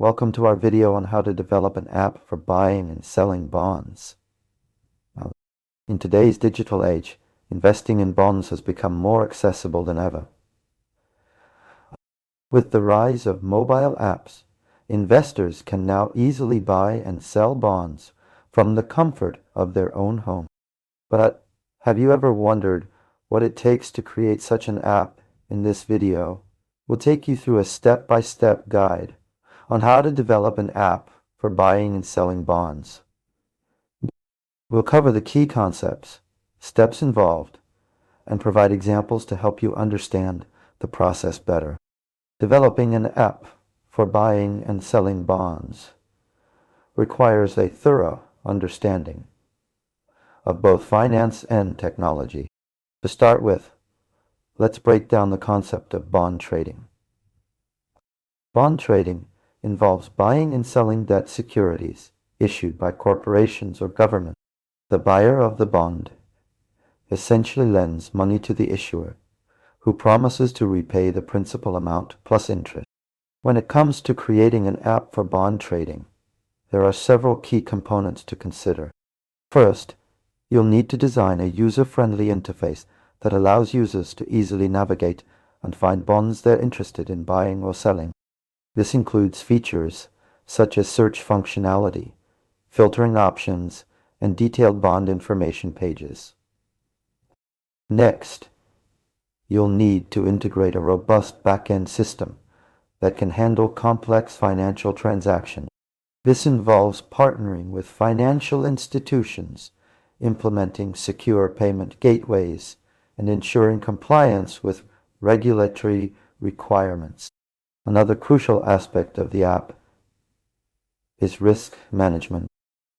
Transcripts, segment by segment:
Welcome to our video on how to develop an app for buying and selling bonds. Now, in today's digital age, investing in bonds has become more accessible than ever. With the rise of mobile apps, investors can now easily buy and sell bonds from the comfort of their own home. But have you ever wondered what it takes to create such an app? In this video, we'll take you through a step-by-step guide on how to develop an app for buying and selling bonds. We'll cover the key concepts, steps involved, and provide examples to help you understand the process better. Developing an app for buying and selling bonds requires a thorough understanding of both finance and technology. To start with, let's break down the concept of bond trading. Bond trading involves buying and selling debt securities issued by corporations or governments. The buyer of the bond essentially lends money to the issuer, who promises to repay the principal amount plus interest. When it comes to creating an app for bond trading, there are several key components to consider. First, you'll need to design a user-friendly interface that allows users to easily navigate and find bonds they're interested in buying or selling. This includes features such as search functionality, filtering options, and detailed bond information pages. Next, you'll need to integrate a robust back-end system that can handle complex financial transactions. This involves partnering with financial institutions, implementing secure payment gateways, and ensuring compliance with regulatory requirements. Another crucial aspect of the app is risk management.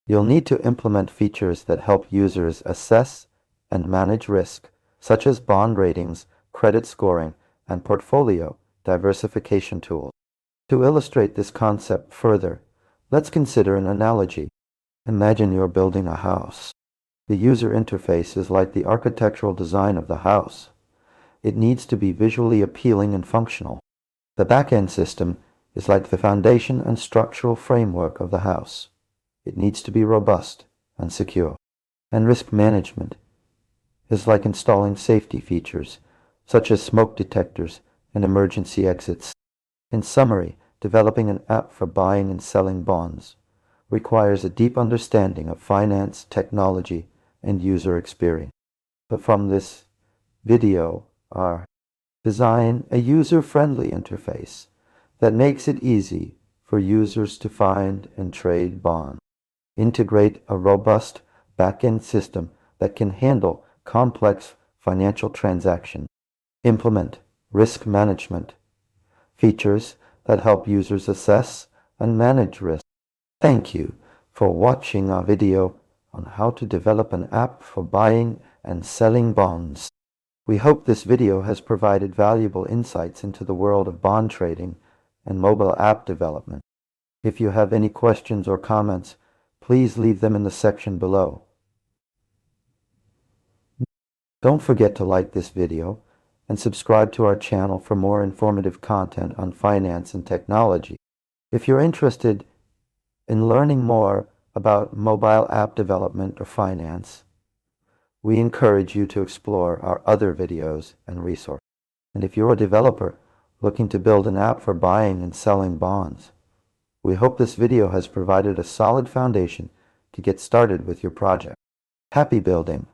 You'll need to implement features that help users assess and manage risk, such as bond ratings, credit scoring, and portfolio diversification tools. To illustrate this concept further, let's consider an analogy. Imagine you're building a house. The user interface is like the architectural design of the house. It needs to be visually appealing and functional. The back-end system is like the foundation and structural framework of the house. It needs to be robust and secure. And risk management is like installing safety features, such as smoke detectors and emergency exits. In summary, developing an app for buying and selling bonds requires a deep understanding of finance, technology, and user experience. But from this video are design a user-friendly interface that makes it easy for users to find and trade bonds. Integrate a robust back-end system that can handle complex financial transactions. Implement risk management features that help users assess and manage risk. Thank you for watching our video on how to develop an app for buying and selling bonds. We hope this video has provided valuable insights into the world of bond trading and mobile app development. If you have any questions or comments, please leave them in the section below. Don't forget to like this video and subscribe to our channel for more informative content on finance and technology. If you're interested in learning more about mobile app development or finance, we encourage you to explore our other videos and resources. And if you're a developer looking to build an app for buying and selling bonds, we hope this video has provided a solid foundation to get started with your project. Happy building!